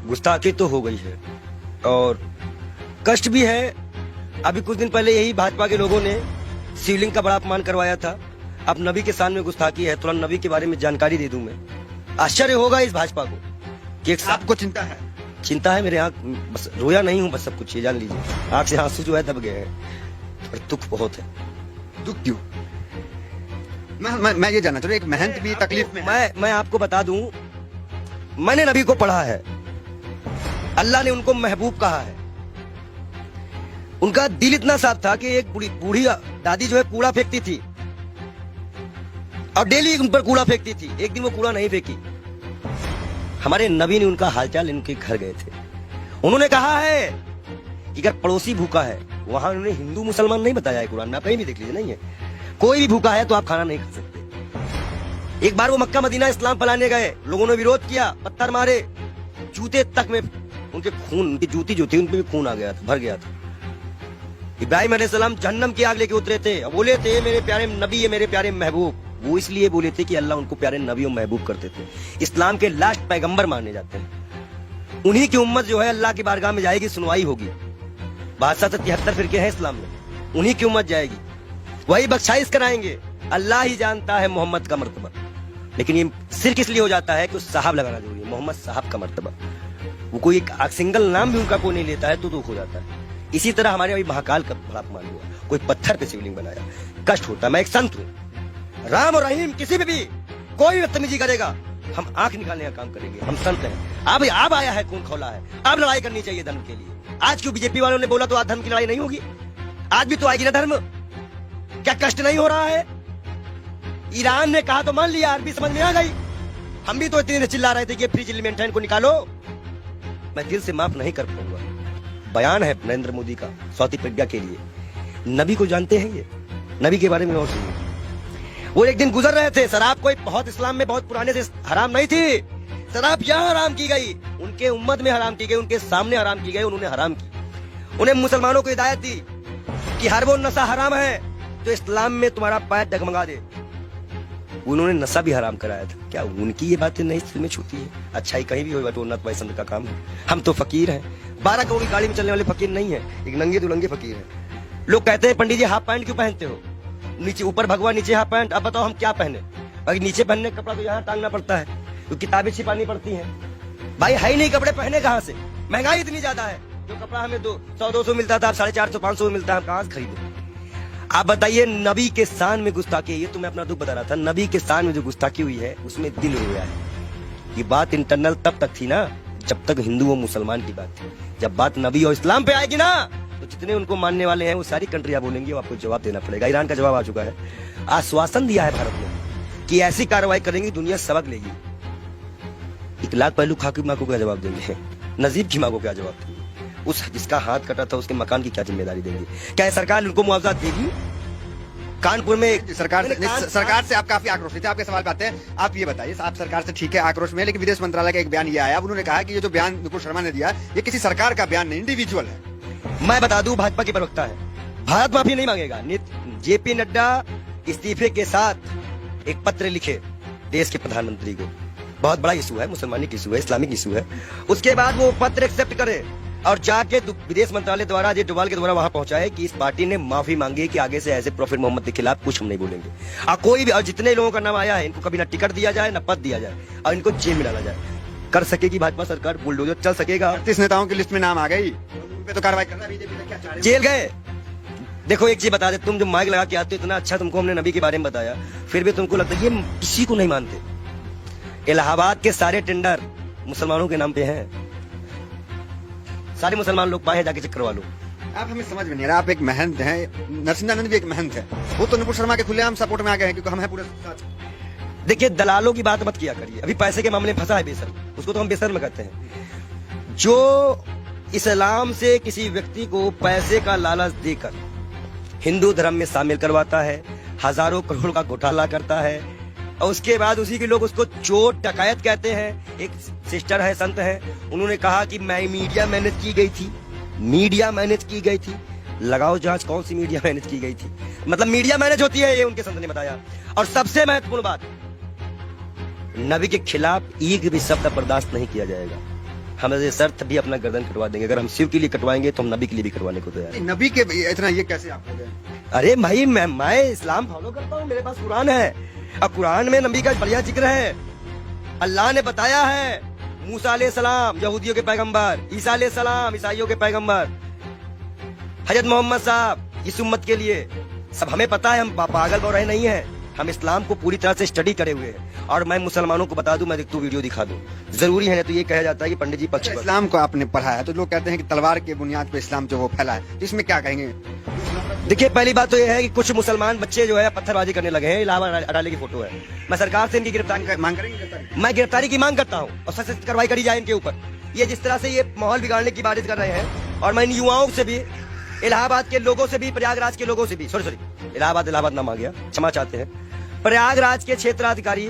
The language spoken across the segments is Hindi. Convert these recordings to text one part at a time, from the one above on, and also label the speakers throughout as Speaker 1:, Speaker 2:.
Speaker 1: गुस्ताखी तो हो गई है और कष्ट भी है। अभी कुछ दिन पहले यही भाजपा के लोगों ने शिवलिंग का बड़ा अपमान करवाया था। अब नबी के सामने गुस्ताखी है, तुरंत नबी के बारे में जानकारी दे दूं मैं। आश्चर्य होगा इस भाजपा को कि
Speaker 2: आपको चिंता है?
Speaker 1: चिंता है, मेरे आंख बस रोया नहीं हूँ, बस सब कुछ ये जान लीजिए। आंख से आंसू जो है दब गए हैं और दुख बहुत है।
Speaker 2: दुख क्यों? मैं ये जानना चाहूँ, एक महंत भी तकलीफ में है।
Speaker 1: मैं आपको बता दूं, मैंने नबी को पढ़ा है, अल्लाह ने उनको महबूब कहा है। उनका दिल इतना साफ था कि एक बूढ़ी दादी जो है कूड़ा फेंकती थी और डेली उन पर कूड़ा फेंकती थी। एक दिन वो कूड़ा नहीं फेंकी, हमारे नबी ने उनका हालचाल इनके घर गए थे। उन्होंने कहा है कि अगर पड़ोसी भूखा है, वहां उन्होंने हिंदू मुसलमान नहीं बताया है कुरान में, आप कहीं भी देख लीजिए, नहीं है कोई भी भूखा है तो आप खाना नहीं खा सकते। एक बार वो मक्का मदीना इस्लाम फैलाने गए, लोगों ने विरोध किया, पत्थर मारे, जूते तक में उनके खून, उनकी जूती जो थी उनपे भी खून आ गया था, भर गया था। इब्राहिम अलैहिस्सलाम जहन्नम की आग लेके उतरे थे, बोले थे मेरे प्यारे नबी है, मेरे प्यारे महबूब। वो इसलिए बोले थे कि अल्लाह उनको प्यारे नबी और महबूब करते थे। इस्लाम के लास्ट पैगंबर माने जाते हैं। उन्हीं की उम्मत जो है अल्लाह की बारगाह में जाएगी, सुनवाई होगी। 72 फिरके हैं इस्लाम में, उन्हीं की उम्मत जाएगी, वही बख्शाइश कराएंगे। अल्लाह ही जानता है मोहम्मद का मर्तबा, लेकिन ये सिर्फ इसलिए हो जाता है कि उस साहब लगाना जरूरी है, मोहम्मद साहब का मर्तबा। वो कोई एक सिंगल नाम भी उनका कोई नहीं लेता है तो दुख हो जाता है। इसी तरह हमारे अभी महाकाल का बड़ा अपमान हुआ, कोई पत्थर पे शिवलिंग बनाया, कष्ट होता। मैं एक संत हूँ, राम और रहीम किसी पे भी कोई बदतमीजी करेगा, हम आंख निकालने का काम करेंगे। हम संत हैं। अब आया है, खून खौला है, अब लड़ाई करनी चाहिए धर्म के लिए। आज क्यों बीजेपी वालों ने बोला तो आज धर्म की लड़ाई नहीं होगी? आज भी तो आएगी ना धर्म। क्या कष्ट नहीं हो रहा है? ईरान ने कहा तो मान लिया, अरबी समझ में आ गई। हम भी तो इतने चिल्ला रहे थे कि फ्रीज एलिमेंट को निकालो। मैं दिल से माफ नहीं कर पाऊंगा। बयान है नरेंद्र मोदी का सौती प्रज्ञा के लिए। नबी को जानते हैं ये, नबी के बारे में और सुनिए। वो एक दिन गुजर रहे थे, शराब कोई बहुत इस्लाम में बहुत पुराने से हराम नहीं थी। शराब यहाँ हराम की गई, उनके उम्मत में हराम की गई, उनके सामने हराम की गई, उन्होंने हराम की। उन्हें मुसलमानों को हिदायत दी कि हर वो नशा हराम है जो इस्लाम में तुम्हारा पैर डगमगा दे। उन्होंने नशा भी हराम कराया था। क्या उनकी ये बातें नहीं दिल में छूती है? अच्छाई कहीं भी हो, बटोरना तो वैसे का काम है। हम तो फकीर हैं, 12 करोड़ की गाड़ी में चलने वाले फकीर नहीं है, एक नंगे दुलंगे फकीर हैं। लोग कहते हैं पंडित जी हाफ पैंट क्यों पहनते हो? नीचे ऊपर भगवा, नीचे हाफ पैंट। अब बताओ हम क्या पहने? अगर नीचे पहनने का कपड़ा तो यहाँ टांगना पड़ता है, तो किताबें छिपानी पड़ती हैं। भाई है ही नहीं कपड़े, पहने कहाँ से? महंगाई इतनी ज्यादा है, जो कपड़ा हमें 100-200 मिलता था, अब 450-500 में मिलता है, हम कहाँ से खरीदे? आप बताइए, नबी के शान में गुस्ताखी, ये तो मैं अपना दुख बता रहा था। नबी के शान में जो गुस्ताखी हुई है उसमें दिल रोया है। ये बात इंटरनल तब तक थी ना जब तक हिंदू और मुसलमान की बात थी। जब बात नबी और इस्लाम पे आएगी ना, तो जितने उनको मानने वाले हैं वो सारी कंट्रियां बोलेंगी, वो आपको जवाब देना पड़ेगा। ईरान का जवाब आ चुका है, आश्वासन दिया है भारत ने कि ऐसी कार्रवाई करेंगी दुनिया सबक लेगी। 1 लाख पहलू खा की माँ को क्या जवाब देंगे? नजीब की माँ को क्या जवाब देंगे? उस जिसका हाथ कटा था उसके मकान की क्या जिम्मेदारी देंगे? क्या सरकार उनको मुआवजा देगी? कानपुर में
Speaker 2: सरकार से आप काफी आक्रोशित है। आपके सवाल पे आते हैं। आप ये बताइए, आप सरकार से ठीक है आक्रोश में, लेकिन विदेश मंत्रालय का एक बयान ये आया, उन्होंने कहा कि ये जो बयान नुपुर शर्मा ने दिया ये किसी सरकार का बयान नहीं, इंडिविजुअल है।
Speaker 1: मैं बता दूं, भाजपा की प्रवक्ता है, भारत माफी नहीं मांगेगा। जेपी नड्डा इस्तीफे के साथ एक पत्र लिखे देश के प्रधानमंत्री को। बहुत बड़ा इशू है, मुसलमानी इशू है, इस्लामिक इशू है। उसके बाद वो पत्र एक्सेप्ट करे और जाके विदेश मंत्रालय द्वारा अजय डोभाल के द्वारा वहां पहुंचाए कि इस पार्टी ने माफी मांगी कि आगे से ऐसे प्रॉफिट मोहम्मद के खिलाफ कुछ हम नहीं बोलेंगे। कोई भी, और जितने लोगों का नाम आया है इनको कभी ना टिकट दिया जाए ना पद दिया जाए और इनको जेल में डाला जाए। कर सकेगी भाजपा सरकार? बुलडोजर चल सकेगा?
Speaker 2: 38 नेताओं की लिस्ट में नाम आ गई, उन पे तो कार्रवाई करना बीजेपी क्या चाह रही है?
Speaker 1: जेल गए। देखो एक चीज बता दे, तुम जो माइक लगा के आते हो, इतना अच्छा तुमको हमने नबी के बारे में बताया, फिर भी तुमको लगता है ये किसी को नहीं मानते। इलाहाबाद के सारे टेंडर मुसलमानों के नाम पे हैं। सारे मुसलमान लोग पाए, जाके चेक करवा लो।
Speaker 2: आप हमें समझ में नहीं आ रहा। आप एक महंत हैं, नरसिंहानंद भी एक महंत है, वो तो नुपुर शर्मा के खुलेआम सपोर्ट में आ गए हैं क्योंकि हम हैं पूरे साथ।
Speaker 1: देखिए, दलालों की बात मत किया करिए। अभी पैसे के मामले में फंसा है बेशर्म, उसको तो हम बेशर्म कहते हैं। जो इस्लाम से किसी व्यक्ति को पैसे का लालच देकर हिंदू धर्म में शामिल करवाता है, हजारों करोड़ का घोटाला करता है, और उसके बाद उसी के लोग उसको चोर डकैत कहते हैं। एक सिस्टर है, संत है, उन्होंने कहा कि मैं मीडिया मैनेज की गई थी, मीडिया मैनेज की गई थी। लगाओ जांच, कौन सी मीडिया मैनेज की गई थी? मतलब मीडिया मैनेज होती है, ये उनके संत ने बताया। और सबसे महत्वपूर्ण बात, नबी के खिलाफ एक भी शब्द बर्दाश्त नहीं किया जाएगा। हम ये शर्त भी अपना गर्दन कटवा देंगे। अगर हम शिव के लिए कटवाएंगे तो हम नबी के लिए भी कटवाने को तैयार हैं।
Speaker 2: नबी के इतना ये कैसे आप हो गए?
Speaker 1: अरे भाई मैं इस्लाम फॉलो करता हूँ, मेरे पास कुरान है और कुरान में नबी का बढ़िया जिक्र है। अल्लाह ने बताया है, मूसा अलैहिस्सलाम यहूदियों के पैगंबर, ईसा अलैहिस्सलाम ईसाइयों के पैगंबर, हजरत मोहम्मद साहब इस उम्मत के लिए। सब हमें पता है, हम पागल हो रहे नहीं है, हम इस्लाम को पूरी तरह से स्टडी करे हुए हैं। और मैं मुसलमानों को बता दूं, मैं तू वीडियो दिखा दूं, जरूरी है। तो ये कहा जाता है कि पंडित जी पक्ष पर।
Speaker 2: इस्लाम को आपने पढ़ा है तो लोग कहते हैं कि तलवार के बुनियाद पे इस्लाम जो वो फैला है, तो इसमें क्या कहेंगे?
Speaker 1: देखिए, पहली बात तो ये है कि कुछ मुसलमान बच्चे जो है पत्थरबाजी करने लगे हैं। इलाहाबाद अडाले की फोटो है। मैं सरकार से इनकी गिरफ्तारी
Speaker 2: मांग करेंगे?
Speaker 1: मैं गिरफ्तारी की मांग करता हूँ और सख्त कार्रवाई करी जाए इनके ऊपर। ये जिस तरह से ये माहौल बिगाड़ने की बारिश कर रहे हैं, और मैं इन युवाओं से भी, इलाहाबाद के लोगों से भी, प्रयागराज के लोगों से भी, सॉरी इलाहाबाद नाम आ गया, क्षमा चाहते हैं, प्रयागराज के क्षेत्राधिकारी,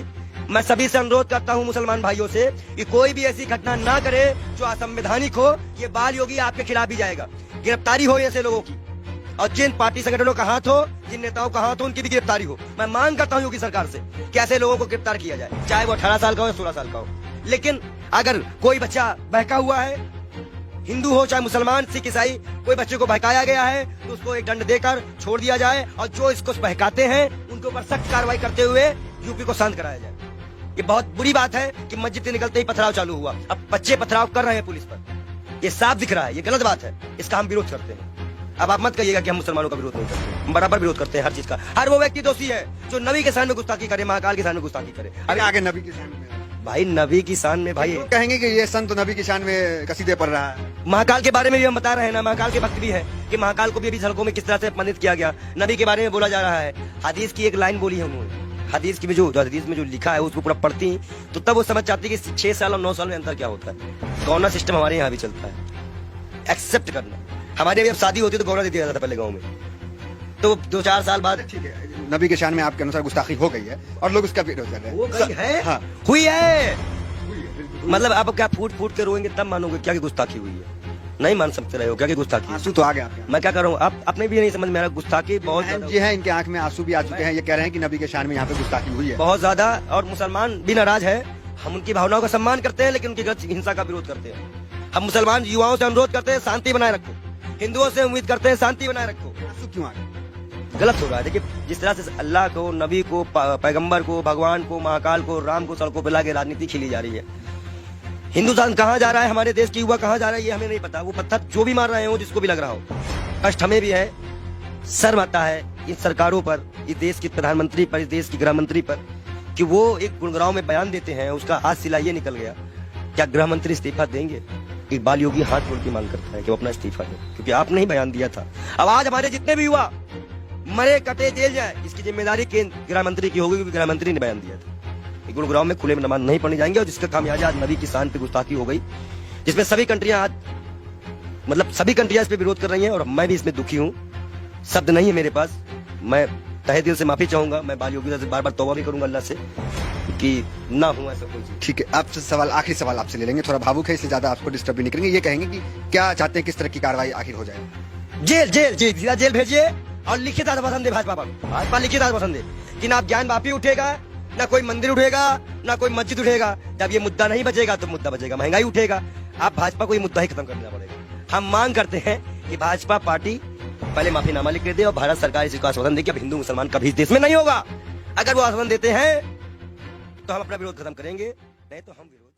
Speaker 1: मैं सभी से अनुरोध करता हूं मुसलमान भाइयों से कि कोई भी ऐसी घटना ना करे जो असंवैधानिक हो। ये बाल योगी आपके खिलाफ भी जाएगा। गिरफ्तारी हो ऐसे लोगों की, और जिन पार्टी संगठनों का हाथ हो, जिन नेताओं का हाथ हो, उनकी भी गिरफ्तारी हो। मैं मांग करता हूं योगी सरकार से कि ऐसे लोगों को गिरफ्तार किया जाए, चाहे वो 18 साल का हो या 16 साल का हो। लेकिन अगर कोई बच्चा बहका हुआ है, हिंदू हो चाहे मुसलमान, सिख, ईसाई, कोई बच्चे को बहकाया गया है तो उसको एक दंड देकर छोड़ दिया जाए, और जो इसको बहकाते हैं उनके ऊपर सख्त कार्रवाई करते हुए यूपी को शांत कराया जाए। ये बहुत बुरी बात है कि मस्जिद से निकलते ही पथराव चालू हुआ। अब बच्चे पथराव कर रहे हैं पुलिस पर, ये साफ दिख रहा है, ये गलत बात है, इसका हम विरोध करते हैं। अब आप मत कहिएगा कि हम मुसलमानों का विरोध नहीं करते, हम बराबर विरोध करते हैं हर चीज का। हर वो व्यक्ति दोषी है जो नबी के शान में गुस्ताखी करे, महाकाल के शान में गुस्ताखी करे।
Speaker 2: अभी आगे नबी की शान में
Speaker 1: भाई, नबी की शान में भाई
Speaker 2: लोग कहेंगे कि ये संत नबी की शान में कसीदे पढ़ रहा है।
Speaker 1: महाकाल के बारे में भी हम बता रहे हैं ना, महाकाल के भक्त भी है कि महाकाल को भी अभी सड़कों में किस तरह से अपमानित किया गया। नबी के बारे में बोला जा रहा है। हदीस की एक लाइन बोली है उन्होंने, हदीस की में जो हदीस में जो लिखा है उसको पूरा पढ़ती तो तब वो समझ चाहती कि 6 साल और 9 साल में अंतर क्या होता है। गौना सिस्टम हमारे यहाँ भी चलता है, एक्सेप्ट करना। हमारे अभी अब शादी होती तो गौना दे दिया जाता था पहले गाँव में, तो 2-4 साल बाद।
Speaker 2: ठीक है, नबी के शान में आपके अनुसार गुस्ताखी हो गई है और लोग उसका विरोध कर रहे हैं।
Speaker 1: वो गई है,
Speaker 2: हाँ।
Speaker 1: हुई है, मतलब आप क्या फूट फूट के रोएंगे तब मानोगे क्या कि गुस्ताखी हुई है। नहीं मान सकते रहे हो क्या कि गुस्ताखी।
Speaker 2: आंसू तो आ गया आपके।
Speaker 1: मैं क्या कर रहा हूँ, आप अपने भी नहीं समझ में आ रहा, गुस्ताखी बहुत
Speaker 2: ये है, इनके आंख में आंसू भी आ चुके हैं। ये कह रहे हैं कि नबी के शान में यहाँ पे गुस्ताखी हुई है
Speaker 1: बहुत ज्यादा, और मुसलमान भी नाराज है। हम उनकी भावनाओं का सम्मान करते हैं लेकिन उनकी गलत हिंसा का विरोध करते हैं। हम मुसलमान युवाओं से अनुरोध करते हैं शांति बनाए रखो, हिंदुओं से उम्मीद करते हैं शांति बनाए रखो।
Speaker 2: आंसू क्यों आ गए?
Speaker 1: गलत हो रहा है। देखिए, जिस तरह से अल्लाह को, नबी को, पैगंबर को, भगवान को, महाकाल को, राम को सड़कों पर लाके राजनीति खेली जा रही है। हिंदुस्तान कहाँ जा रहा है, हमारे देश की युवा कहाँ जा रहा है, ये हमें नहीं पता। वो पत्थर जो भी मार रहे हो, जिसको भी लग रहा हो, कष्ट हमें भी है, शर्म आता है इन सरकारों पर, इस देश के प्रधानमंत्री पर, इस देश की गृह मंत्री पर, कि वो एक गुड़गांव में बयान देते हैं, उसका आज सिला ये निकल गया। क्या गृह मंत्री इस्तीफा देंगे? इकबाल योगी हाथ जोड़ के मांग करता है कि वो अपना इस्तीफा दे, क्योंकि आपने ही बयान दिया था। अब आज हमारे जितने भी युवा मरे कटे जेल जाए, इसकी जिम्मेदारी केंद्र गृह मंत्री की होगी, क्योंकि गृह मंत्री ने बयान दिया था। गुरुग्राम में खुले में नमाज नहीं पढ़ने जाएंगे, और जिसका खामियाजा आज नबी की शान पे गुस्ताखी हो गई, जिसमें सभी कंट्रियां आज, मतलब सभी कंट्रियां इस पे विरोध कर रही हैं, और मैं भी इसमें दुखी हूं। शब्द नहीं है मेरे पास, मैं तहे दिल से माफी चाहूंगा। मैं बाल योगी से बार बार तौबा भी करूंगा अल्लाह से कि ना हो ऐसा कोई चीज।
Speaker 2: ठीक है, आपसे सवाल, आखिरी सवाल आपसे ले लेंगे, थोड़ा भावुक है इसलिए ज्यादा आपको डिस्टर्ब भी नहीं करेंगे। ये कहेंगे कि क्या चाहते हैं, किस तरह की कार्रवाई आखिर हो जाए?
Speaker 1: जेल जेल जेल सीधा जेल भेजिए, और लिखित आश्वासन दे भाजपा पर, भाजपा लिखित आश्वासन दे कि ना ज्ञान वापी उठेगा, ना कोई मंदिर उठेगा, ना कोई मस्जिद उठेगा। जब ये मुद्दा नहीं बचेगा तो मुद्दा बचेगा महंगाई उठेगा। आप भाजपा को ये मुद्दा ही खत्म करना पड़ेगा। हम मांग करते हैं कि भाजपा पार्टी पहले माफीनामा लिख के दे, और भारत सरकार इसी को आश्वासन दे कि अब हिंदू मुसलमान कभी इस देश में नहीं होगा। अगर वो आश्वासन देते हैं तो हम अपना विरोध खत्म करेंगे, नहीं तो हम विरोध